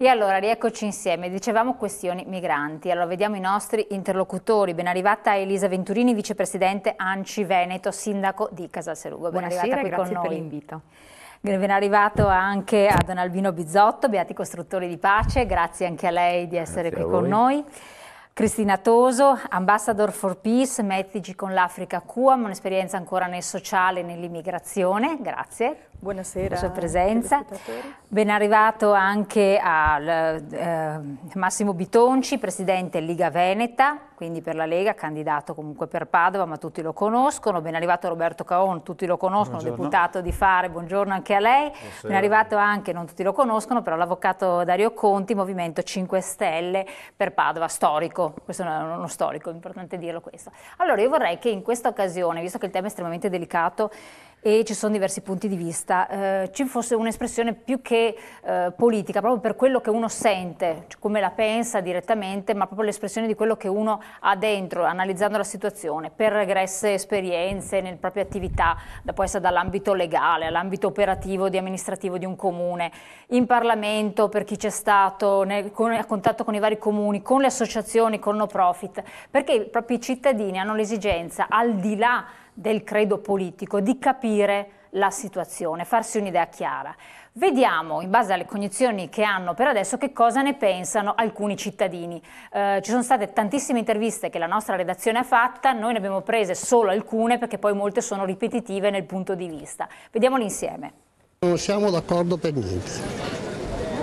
E allora rieccoci insieme, dicevamo questioni migranti, allora vediamo i nostri interlocutori. Ben arrivata Elisa Venturini, vicepresidente ANCI Veneto, sindaco di Casalserugo. Buonasera, grazie per l'invito. Ben arrivato anche a Don Albino Bizzotto, Beati Costruttori di Pace, grazie anche a lei di essere qui con noi. Cristina Toso, Ambassador for Peace, Mettici con l'Africa QAM, un'esperienza ancora nel sociale e nell'immigrazione, grazie. Buonasera per la sua presenza. Ben arrivato anche a Massimo Bitonci, presidente Liga Veneta, quindi per la Lega, candidato comunque per Padova, ma tutti lo conoscono. Ben arrivato Roberto Caon, tutti lo conoscono, buongiorno. Deputato di Fare, buongiorno anche a lei. Buonasera. Ben arrivato anche, non tutti lo conoscono, però l'avvocato Dario Conti, Movimento 5 Stelle per Padova, storico, questo è uno storico, è importante dirlo questo. Allora io vorrei che in questa occasione, visto che il tema è estremamente delicato, e ci sono diversi punti di vista, ci fosse un'espressione più che politica, proprio per quello che uno sente, cioè come la pensa direttamente, ma proprio l'espressione di quello che uno ha dentro, analizzando la situazione, per regresse esperienze nelle proprie attività, può essere dall'ambito legale all'ambito operativo, di amministrativo di un comune, in Parlamento per chi c'è stato, a contatto con i vari comuni, con le associazioni, con no profit, perché proprio i cittadini hanno l'esigenza, al di là del credo politico, di capire la situazione, farsi un'idea chiara. Vediamo, in base alle cognizioni che hanno per adesso, che cosa ne pensano alcuni cittadini. Ci sono state tantissime interviste che la nostra redazione ha fatta, noi ne abbiamo prese solo alcune perché poi molte sono ripetitive nel punto di vista. Vediamole insieme. Non siamo d'accordo per niente,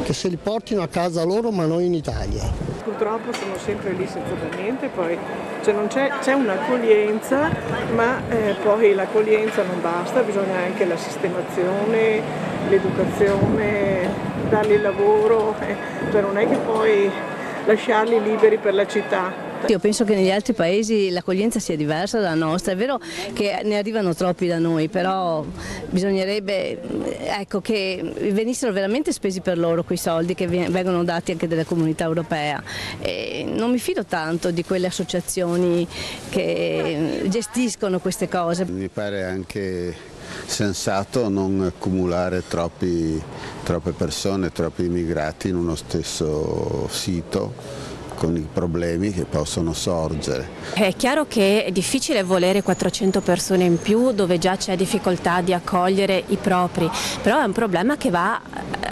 che se li portino a casa loro ma non in Italia. Purtroppo sono sempre lì senza fare niente, poi c'è un'accoglienza, ma poi l'accoglienza non basta, bisogna anche la sistemazione, l'educazione, dargli il lavoro, cioè non è che puoi lasciarli liberi per la città. Io penso che negli altri paesi l'accoglienza sia diversa dalla nostra, è vero che ne arrivano troppi da noi, però bisognerebbe che venissero veramente spesi per loro quei soldi che vengono dati anche dalla comunità europea. E non mi fido tanto di quelle associazioni che gestiscono queste cose. Mi pare anche sensato non accumulare troppe persone, troppi immigrati in uno stesso sito, con i problemi che possono sorgere. È chiaro che è difficile volere 400 persone in più dove già c'è difficoltà di accogliere i propri, però è un problema che va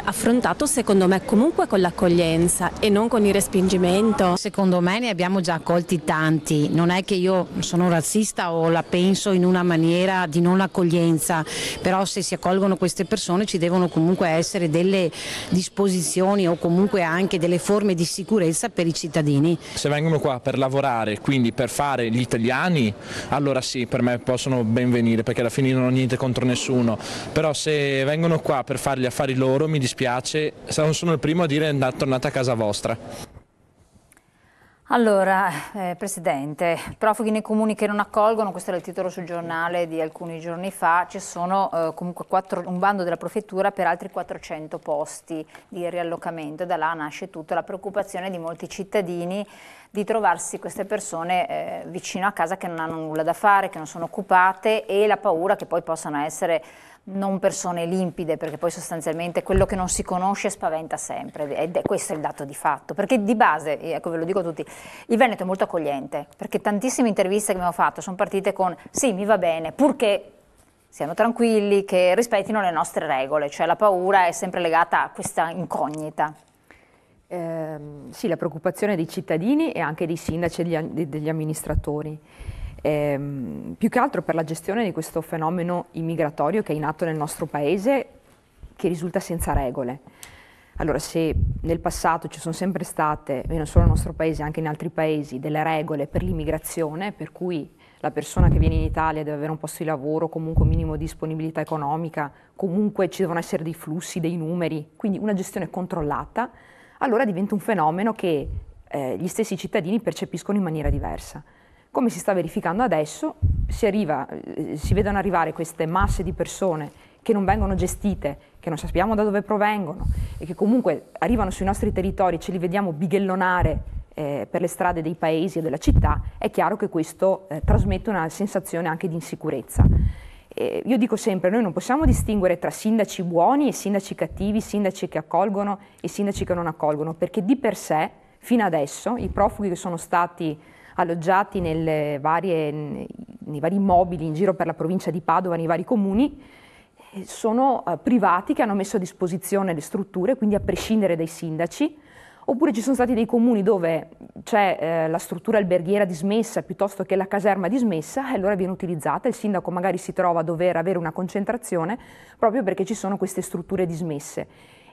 affrontato secondo me comunque con l'accoglienza e non con il respingimento. Secondo me ne abbiamo già accolti tanti, non è che io sono razzista o la penso in una maniera di non accoglienza, però se si accolgono queste persone ci devono comunque essere delle disposizioni o comunque anche delle forme di sicurezza per i cittadini. Se vengono qua per lavorare, quindi per fare gli italiani, allora sì, per me possono ben venire, perché alla fine non ho niente contro nessuno, però se vengono qua per fare gli affari loro mi dispiace, sono il primo a dire tornate a casa vostra. Allora, Presidente, profughi nei comuni che non accolgono, questo era il titolo sul giornale di alcuni giorni fa, ci sono comunque un bando della prefettura per altri 400 posti di riallocamento, da là nasce tutta la preoccupazione di molti cittadini di trovarsi queste persone vicino a casa che non hanno nulla da fare, che non sono occupate, e la paura che poi possano essere non persone limpide, perché poi sostanzialmente quello che non si conosce spaventa sempre, ed è questo il dato di fatto, perché di base, ecco ve lo dico a tutti, il Veneto è molto accogliente, perché tantissime interviste che abbiamo fatto sono partite con sì, mi va bene, purché siano tranquilli, che rispettino le nostre regole, cioè la paura è sempre legata a questa incognita. Sì, la preoccupazione dei cittadini e anche dei sindaci e degli amministratori. Più che altro per la gestione di questo fenomeno immigratorio che è in atto nel nostro paese, che risulta senza regole. Allora, se nel passato ci sono sempre state, e non solo nel nostro paese, anche in altri paesi, delle regole per l'immigrazione, per cui la persona che viene in Italia deve avere un posto di lavoro, comunque un minimo di disponibilità economica, comunque ci devono essere dei flussi, dei numeri, quindi una gestione controllata, allora diventa un fenomeno che gli stessi cittadini percepiscono in maniera diversa. Come si sta verificando adesso, si vedono arrivare queste masse di persone che non vengono gestite, che non sappiamo da dove provengono e che comunque arrivano sui nostri territori, ce li vediamo bighellonare per le strade dei paesi e della città. È chiaro che questo trasmette una sensazione anche di insicurezza. Io dico sempre, noi non possiamo distinguere tra sindaci buoni e sindaci cattivi, sindaci che accolgono e sindaci che non accolgono, perché di per sé, fino adesso, i profughi che sono stati alloggiati nei vari immobili in giro per la provincia di Padova, nei vari comuni, sono privati che hanno messo a disposizione le strutture, quindi a prescindere dai sindaci, oppure ci sono stati dei comuni dove c'è la struttura alberghiera dismessa piuttosto che la caserma dismessa, e allora viene utilizzata, il sindaco magari si trova a dover avere una concentrazione proprio perché ci sono queste strutture dismesse.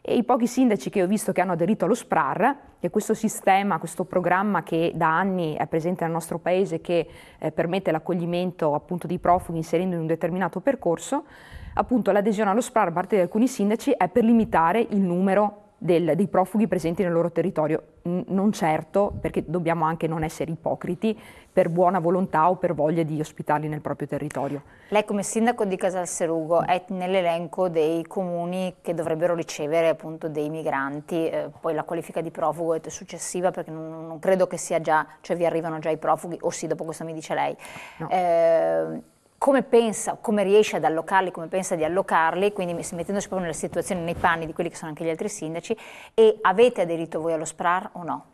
E i pochi sindaci che ho visto che hanno aderito allo SPRAR, che è questo sistema, questo programma che da anni è presente nel nostro paese, che permette l'accoglimento appunto dei profughi inserendo in un determinato percorso, appunto l'adesione allo SPRAR da parte di alcuni sindaci è per limitare il numero dei profughi presenti nel loro territorio, non certo, perché dobbiamo anche non essere ipocriti, per buona volontà o per voglia di ospitarli nel proprio territorio. Lei come sindaco di Casalserugo è nell'elenco dei comuni che dovrebbero ricevere appunto dei migranti, poi la qualifica di profugo è successiva perché non credo che sia già, cioè vi arrivano già i profughi, o sì, dopo questo mi dice lei. No. Come pensa, come riesce ad allocarli, come pensa di allocarli, quindi mettendosi proprio nelle situazioni, nei panni di quelli che sono anche gli altri sindaci, e avete aderito voi allo SPRAR o no?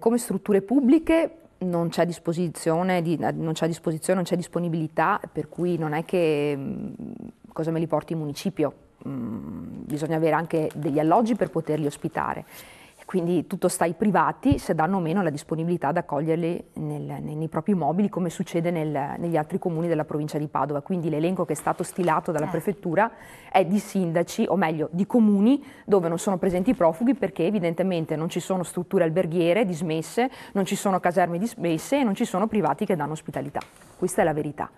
Come strutture pubbliche non c'è disposizione, non c'è disponibilità, per cui non è che cosa me li porti in municipio, bisogna avere anche degli alloggi per poterli ospitare. Quindi tutto sta ai privati se danno o meno la disponibilità ad accoglierli nei propri immobili, come succede negli altri comuni della provincia di Padova. Quindi l'elenco che è stato stilato dalla prefettura è di sindaci, o meglio di comuni dove non sono presenti i profughi perché evidentemente non ci sono strutture alberghiere dismesse, non ci sono caserme dismesse e non ci sono privati che danno ospitalità. Questa è la verità.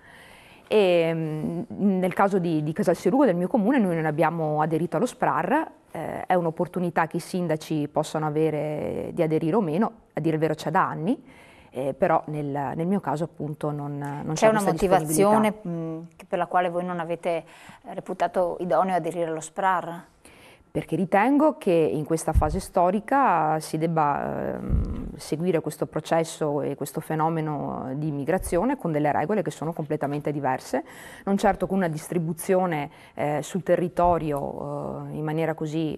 E nel caso di Casalserugo, del mio comune, noi non abbiamo aderito allo SPRAR, è un'opportunità che i sindaci possano avere di aderire o meno, a dire il vero c'è da anni, però nel mio caso appunto non c'è una motivazione per la quale voi non avete reputato idoneo aderire allo SPRAR? Perché ritengo che in questa fase storica si debba seguire questo processo e questo fenomeno di immigrazione con delle regole che sono completamente diverse, non certo con una distribuzione sul territorio in maniera così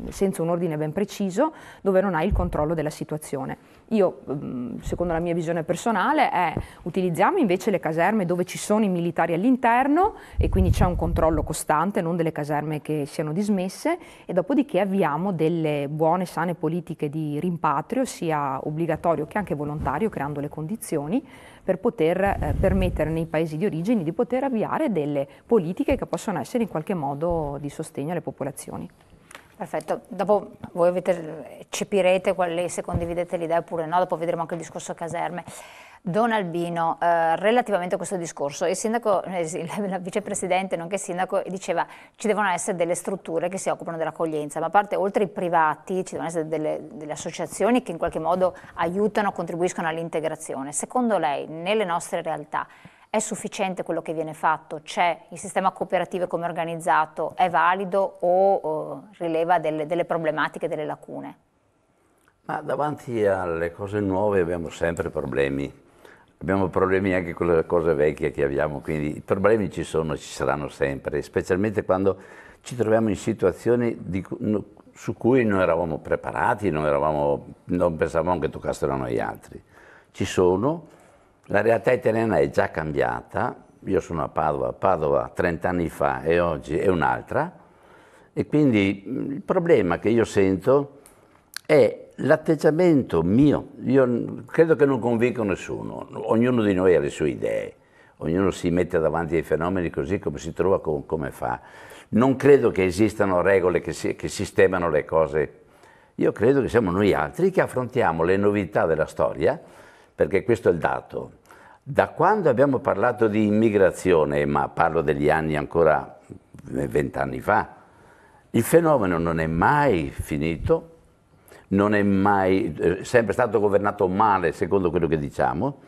senza un ordine ben preciso, dove non hai il controllo della situazione. Io, secondo la mia visione personale, utilizziamo invece le caserme dove ci sono i militari all'interno e quindi c'è un controllo costante, non delle caserme che siano dismesse, e dopodiché avviamo delle buone, sane politiche di rimpatrio, sia obbligatorio che anche volontario, creando le condizioni per poter permettere nei paesi di origine di poter avviare delle politiche che possono essere in qualche modo di sostegno alle popolazioni. Perfetto, dopo voi cepirete se condividete l'idea oppure no, dopo vedremo anche il discorso caserme. Don Albino, relativamente a questo discorso, il sindaco, la vicepresidente, nonché sindaco, diceva ci devono essere delle strutture che si occupano dell'accoglienza, ma a parte, oltre ai privati, ci devono essere delle associazioni che in qualche modo aiutano, contribuiscono all'integrazione. Secondo lei, nelle nostre realtà, è sufficiente quello che viene fatto? C'è il sistema cooperativo come organizzato? È valido o rileva delle problematiche, delle lacune? Ma davanti alle cose nuove abbiamo sempre problemi. Abbiamo problemi anche con le cose vecchie che abbiamo, quindi i problemi ci sono, ci saranno sempre, specialmente quando ci troviamo in situazioni su cui non eravamo preparati, non pensavamo che toccassero a noi altri. Ci sono, la realtà italiana è già cambiata, io sono a Padova 30 anni fa e oggi è un'altra, e quindi il problema che io sento è l'atteggiamento mio. Io credo che non convinco nessuno, ognuno di noi ha le sue idee, ognuno si mette davanti ai fenomeni così come si trova, come fa. Non credo che esistano regole che sistemano le cose. Io credo che siamo noi altri che affrontiamo le novità della storia, perché questo è il dato. Da quando abbiamo parlato di immigrazione, ma parlo degli anni ancora 20 anni fa, il fenomeno non è mai finito, non è mai sempre stato governato male secondo quello che diciamo,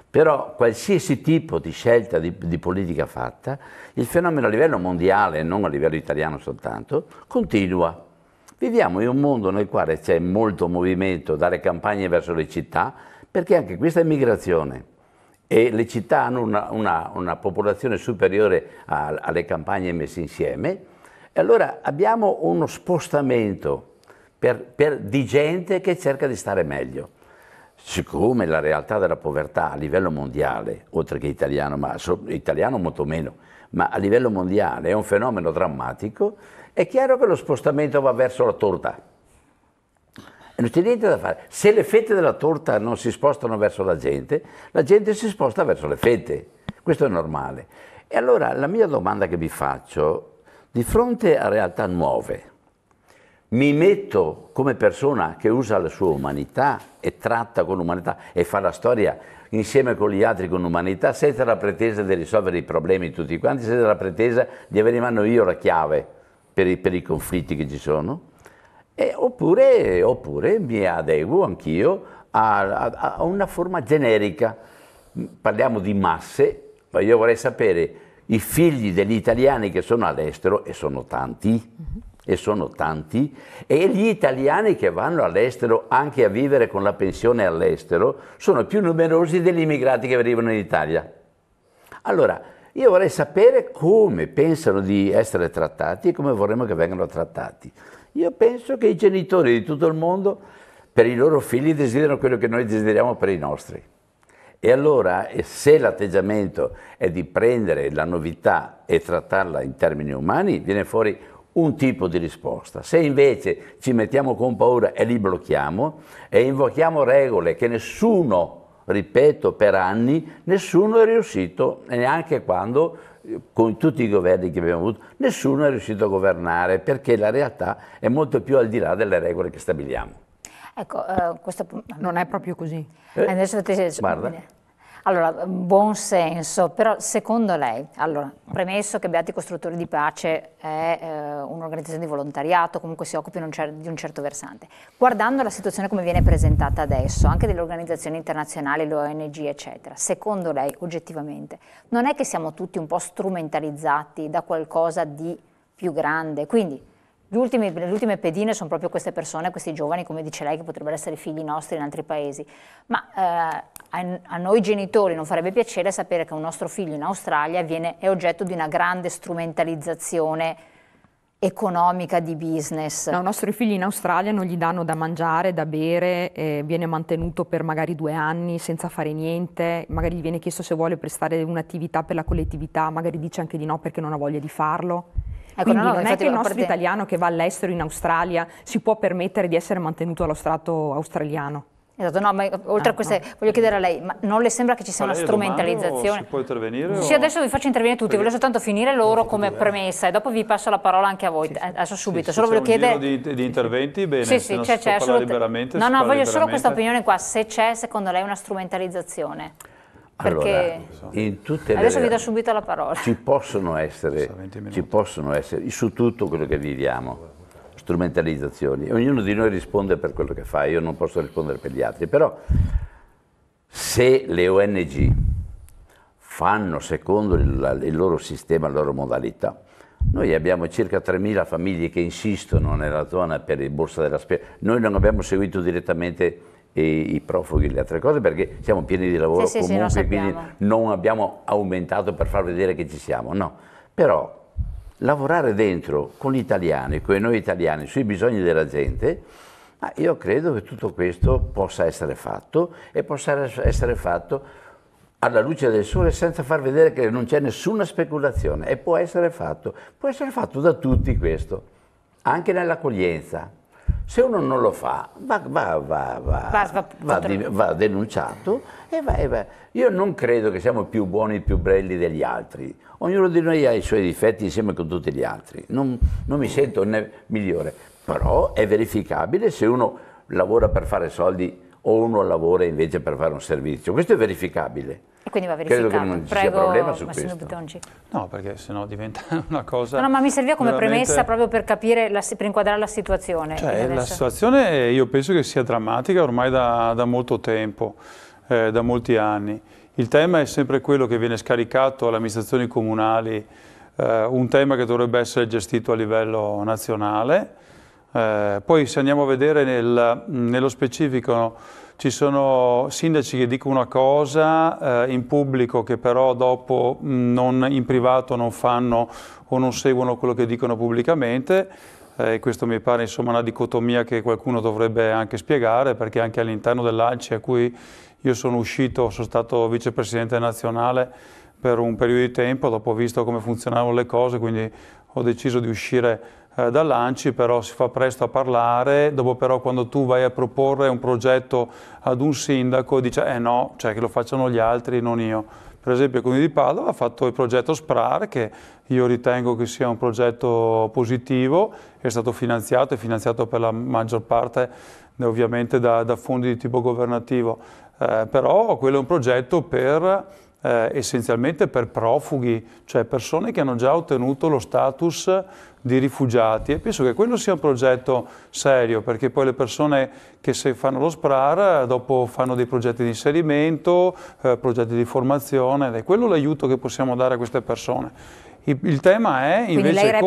però qualsiasi tipo di scelta di politica fatta, il fenomeno a livello mondiale, non a livello italiano soltanto, continua. Viviamo in un mondo nel quale c'è molto movimento dalle campagne verso le città, perché anche questa immigrazione e le città hanno una popolazione superiore alle campagne messe insieme, e allora abbiamo uno spostamento di gente che cerca di stare meglio. Siccome la realtà della povertà a livello mondiale, oltre che italiano, ma italiano molto meno, ma a livello mondiale è un fenomeno drammatico, è chiaro che lo spostamento va verso la torta. E non c'è niente da fare. Se le fette della torta non si spostano verso la gente si sposta verso le fette. Questo è normale. E allora la mia domanda che vi faccio, di fronte a realtà nuove, mi metto come persona che usa la sua umanità e tratta con umanità e fa la storia insieme con gli altri con umanità, senza la pretesa di risolvere i problemi tutti quanti, senza la pretesa di avere in mano io la chiave per i conflitti che ci sono. Oppure mi adeguo anch'io a una forma generica. Parliamo di masse, ma io vorrei sapere i figli degli italiani che sono all'estero, e sono tanti, e gli italiani che vanno all'estero anche a vivere con la pensione all'estero sono più numerosi degli immigrati che arrivano in Italia. Allora, io vorrei sapere come pensano di essere trattati e come vorremmo che vengano trattati. Io penso che i genitori di tutto il mondo per i loro figli desiderano quello che noi desideriamo per i nostri. E allora, se l'atteggiamento è di prendere la novità e trattarla in termini umani, viene fuori un tipo di risposta. Se invece ci mettiamo con paura e li blocchiamo e invochiamo regole che nessuno, ripeto, per anni, nessuno è riuscito, neanche quando, con tutti i governi che abbiamo avuto, nessuno è riuscito a governare, perché la realtà è molto più al di là delle regole che stabiliamo. Ecco, questo non è proprio così. Adesso Guarda. Allora, buon senso, però secondo lei, allora, premesso che Beati Costruttori di Pace è un'organizzazione di volontariato, comunque si occupino di un certo versante, guardando la situazione come viene presentata adesso, anche delle organizzazioni internazionali, le ONG, eccetera, secondo lei, oggettivamente, non è che siamo tutti un po' strumentalizzati da qualcosa di più grande? Quindi le ultime pedine sono proprio queste persone, questi giovani, come dice lei, che potrebbero essere figli nostri in altri paesi, ma a noi genitori non farebbe piacere sapere che un nostro figlio in Australia è oggetto di una grande strumentalizzazione economica, di business. No, i nostri figli in Australia non gli danno da mangiare, da bere, viene mantenuto per magari 2 anni senza fare niente, magari gli viene chiesto se vuole prestare un'attività per la collettività, magari dice anche di no perché non ha voglia di farlo. Ecco, quindi non è che il nostro italiano che va all'estero in Australia si può permettere di essere mantenuto allo Stato australiano. Esatto, no, ma oltre a queste, voglio chiedere a lei, ma non le sembra che ci sia una strumentalizzazione? Si può intervenire? Sì, adesso vi faccio intervenire tutti, voglio soltanto finire loro come premessa e dopo vi passo la parola anche a voi, adesso subito. Solo voglio chiedere... di interventi, bene, sì, c'è liberamente. No, voglio solo questa opinione qua, se c'è secondo lei una strumentalizzazione. Perché allora, in tutte le adesso vi do subito la parola. Ci possono essere su tutto quello che viviamo, strumentalizzazioni. Ognuno di noi risponde per quello che fa, io non posso rispondere per gli altri, però se le ONG fanno secondo il loro sistema, la loro modalità, noi abbiamo circa 3.000 famiglie che insistono nella zona per il borsa della spesa, noi non abbiamo seguito direttamente i profughi e le altre cose perché siamo pieni di lavoro comunque, quindi non abbiamo aumentato per far vedere che ci siamo, no. Però lavorare dentro con gli italiani, con noi italiani, sui bisogni della gente, io credo che tutto questo possa essere fatto e possa essere fatto alla luce del sole senza far vedere che non c'è nessuna speculazione e può essere fatto da tutti questo, anche nell'accoglienza. Se uno non lo fa, va denunciato e va. Io non credo che siamo più buoni, più belli degli altri. Ognuno di noi ha i suoi difetti insieme con tutti gli altri. Non mi sento né migliore, però è verificabile se uno lavora per fare soldi o uno lavora invece per fare un servizio. Questo è verificabile. E quindi va verificato. Credo che non ci sia problema su questo. Bitonci. No, perché sennò diventa una cosa... No, ma mi serviva come veramente... premessa proprio per capire, per inquadrare la situazione. Cioè, la situazione io penso che sia drammatica ormai da molto tempo, da molti anni. Il tema è sempre quello che viene scaricato alle amministrazioni comunali, un tema che dovrebbe essere gestito a livello nazionale. Poi se andiamo a vedere nello specifico ci sono sindaci che dicono una cosa in pubblico che però dopo in privato non fanno o non seguono quello che dicono pubblicamente. Questo mi pare insomma una dicotomia che qualcuno dovrebbe anche spiegare, perché anche all'interno dell'ANCI, a cui io sono uscito, sono stato vicepresidente nazionale per un periodo di tempo, dopo ho visto come funzionavano le cose, quindi ho deciso di uscire dall'ANCI, però si fa presto a parlare, dopo però quando tu vai a proporre un progetto ad un sindaco dice no, cioè che lo facciano gli altri, non io. Per esempio il Comune di Padova ha fatto il progetto SPRAR, che io ritengo che sia un progetto positivo, è stato finanziato, è finanziato per la maggior parte ovviamente da fondi di tipo governativo, però quello è un progetto essenzialmente per profughi, cioè persone che hanno già ottenuto lo status di rifugiati, e penso che quello sia un progetto serio, perché poi le persone che se fanno lo SPRAR dopo fanno dei progetti di inserimento, progetti di formazione, ed è quello l'aiuto che possiamo dare a queste persone. Il tema è invece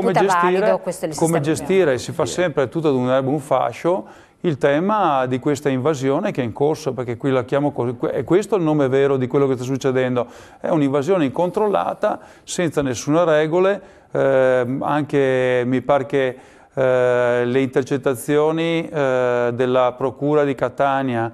come gestire, si fa sempre tutto ad un erbo un fascio, il tema di questa invasione che è in corso, perché qui la chiamo così, è questo il nome vero di quello che sta succedendo, è un'invasione incontrollata, senza nessuna regole, anche mi pare che le intercettazioni della Procura di Catania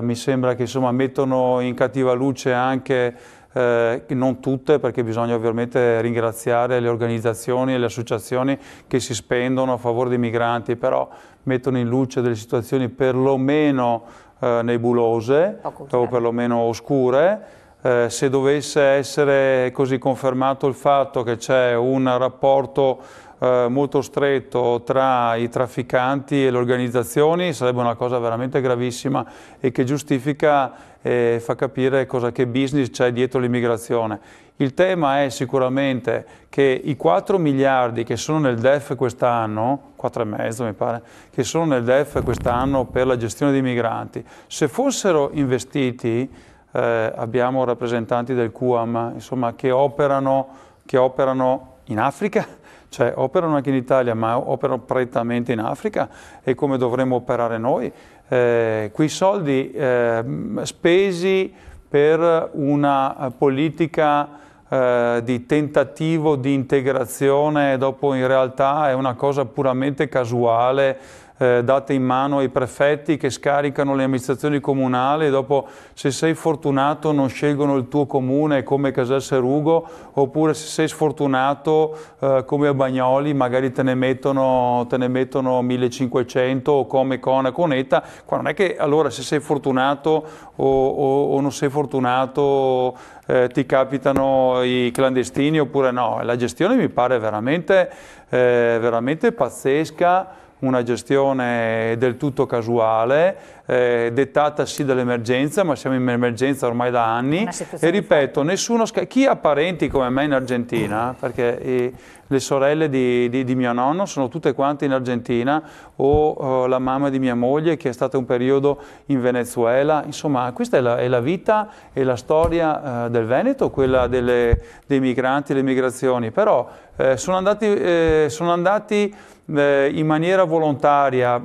mi sembra che insomma mettono in cattiva luce anche non tutte, perché bisogna ovviamente ringraziare le organizzazioni e le associazioni che si spendono a favore dei migranti, però mettono in luce delle situazioni perlomeno nebulose o perlomeno oscure. Se dovesse essere così confermato il fatto che c'è un rapporto molto stretto tra i trafficanti e le organizzazioni, sarebbe una cosa veramente gravissima e che giustifica e fa capire che business c'è dietro l'immigrazione. Il tema è sicuramente che i 4 miliardi che sono nel DEF quest'anno, 4,5 mi pare, che sono nel DEF quest'anno per la gestione dei migranti, se fossero investiti, abbiamo rappresentanti del QAM, insomma, che operano in Africa, cioè operano anche in Italia, ma operano prettamente in Africa, e come dovremmo operare noi. Quei soldi spesi per una politica di tentativo di integrazione, dopo in realtà è una cosa puramente casuale, date in mano ai prefetti che scaricano le amministrazioni comunali, e dopo, se sei fortunato, non scelgono il tuo comune come Casal Serugo, oppure se sei sfortunato come a Bagnoli magari te ne mettono 1500, o come Coneta. Qua non è che allora se sei fortunato o non sei fortunato ti capitano i clandestini oppure no. La gestione mi pare veramente pazzesca, una gestione del tutto casuale, dettata sì dall'emergenza, ma siamo in emergenza ormai da anni, e ripeto, chi ha parenti come me in Argentina, perché le sorelle di mio nonno sono tutte quante in Argentina, o la mamma di mia moglie che è stata un periodo in Venezuela, insomma questa è la vita e la storia del Veneto, quella dei migranti e le migrazioni, però sono andati in maniera volontaria,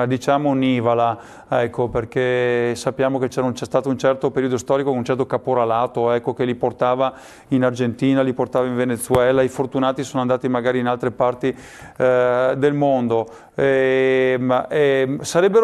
diciamo onnivala, ecco, perché sappiamo che c'è stato un certo periodo storico con un certo caporalato, ecco, che li portava in Argentina, li portava in Venezuela, i fortunati sono andati magari in altre parti del mondo. Sarebbero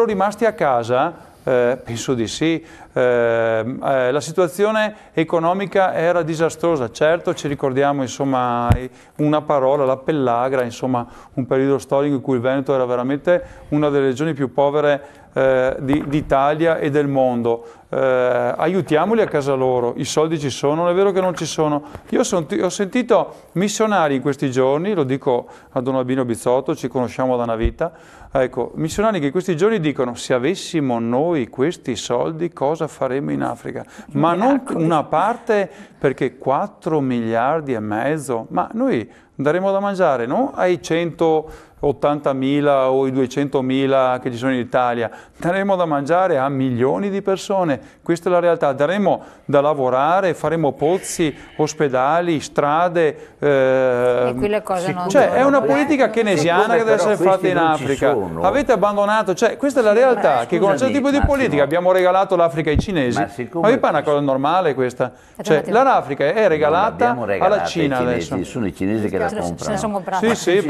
rimasti a casa? Penso di sì. La situazione economica era disastrosa, certo, ci ricordiamo insomma una parola, la pellagra, insomma un periodo storico in cui il Veneto era veramente una delle regioni più povere d'Italia e del mondo. Aiutiamoli a casa loro, i soldi ci sono, non è vero che non ci sono. Io ho sentito missionari in questi giorni, lo dico a Don Albino Bizzotto, ci conosciamo da una vita, ecco, missionari che in questi giorni dicono: se avessimo noi questi soldi cosa faremmo in Africa? Ma non una parte, perché 4 miliardi e mezzo, ma noi daremo da mangiare non ai 180.000 o i 200.000 che ci sono in Italia, daremo da mangiare a milioni di persone, questa è la realtà. Daremo da lavorare, faremo pozzi, ospedali, strade. E qui le cose non cioè, è una politica keynesiana che deve essere fatta in Africa. Avete abbandonato, cioè, questa è la realtà, che con un certo tipo di politica abbiamo regalato l'Africa ai cinesi. Ma vi pare una cosa normale questa? Cioè, l'Africa è regalata alla Cina adesso. Sono i cinesi che la comprano. Se ne sono comprati. Sì,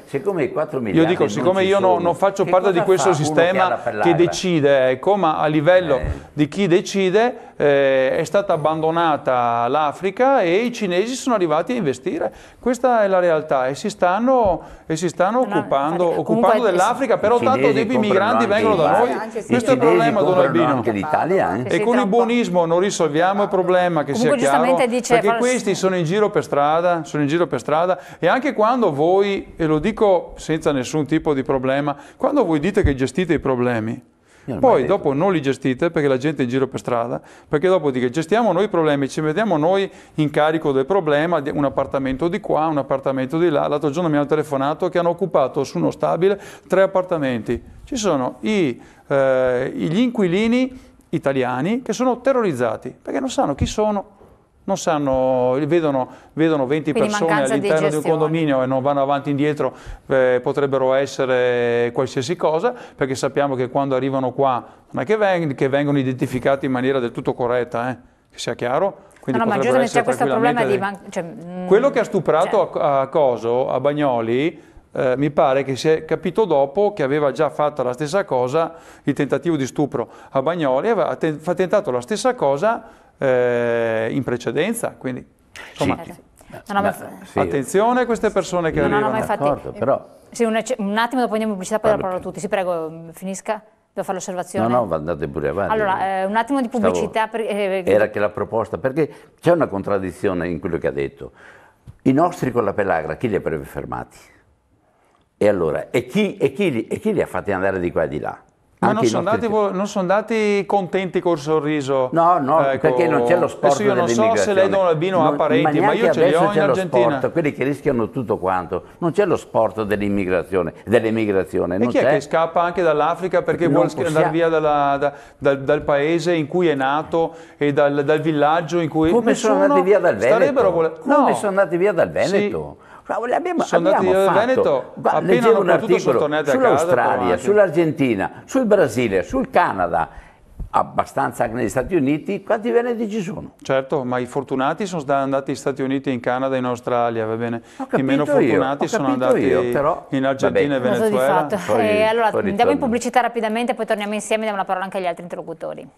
siccome i 4 miliardi io dico, siccome io non faccio parte di questo sistema che decide, ecco, ma a livello di chi decide è stata abbandonata l'Africa e i cinesi sono arrivati a investire. Questa è la realtà e si stanno occupando dell'Africa, però tanto dei migranti vengono da noi. Questo è il problema, Don Albino. Anche l'Italia, E con il buonismo non risolviamo il problema, che sia chiaro, perché questi sono in giro per strada, e anche quando voi, e lo dico senza nessun tipo di problema, quando voi dite che gestite i problemi, poi dopo non li gestite perché la gente è in giro per strada, perché dopo dite gestiamo noi i problemi, ci mettiamo noi in carico del problema, un appartamento di qua, un appartamento di là. L'altro giorno mi hanno telefonato che hanno occupato su uno stabile 3 appartamenti. Ci sono gli inquilini italiani che sono terrorizzati perché non sanno chi sono, non sanno, vedono 20 persone all'interno di un condominio e non vanno avanti e indietro, potrebbero essere qualsiasi cosa, perché sappiamo che quando arrivano qua non è che vengono identificati in maniera del tutto corretta, che sia chiaro. Quindi ma giustamente c'è questo problema di... Quello che ha stuprato a Bagnoli, mi pare che si è capito dopo che aveva già fatto la stessa cosa, il tentativo di stupro a Bagnoli, aveva tentato la stessa cosa in precedenza, quindi insomma, attenzione a queste persone che arrivano. Però... Sì, un attimo, dopo andiamo in pubblicità, poi la parola a tutti. Sì, prego, finisca. Devo fare l'osservazione? No, andate pure avanti. Allora, un attimo di pubblicità. Era che la proposta, perché c'è una contraddizione in quello che ha detto. I nostri con la pelagra, chi li avrebbe fermati? E allora, e chi li ha fatti andare di qua e di là? Ma non sono andati contenti col sorriso. No, perché non c'è lo sport dell'immigrazione. Io non so se lei, Don Albino, ha parenti, ma io ce li ho in Argentina. Sport, quelli che rischiano tutto quanto. Non c'è lo sport dell'immigrazione. E chi è che scappa anche dall'Africa perché vuole andare via dal paese in cui è nato e dal villaggio in cui... Come sono andati via dal Veneto? Come sono andati via dal Veneto? Sono andati dal Veneto, appena hanno partito sono tornati a casa. Sull'Australia, sull'Argentina, sul Brasile, sul Canada, abbastanza anche negli Stati Uniti, quanti veneti ci sono? Certo, ma i fortunati sono andati negli Stati Uniti, in Canada e in Australia, va bene? I meno fortunati sono andati in Argentina e Venezuela. Allora andiamo in pubblicità rapidamente, poi torniamo insieme e diamo la parola anche agli altri interlocutori.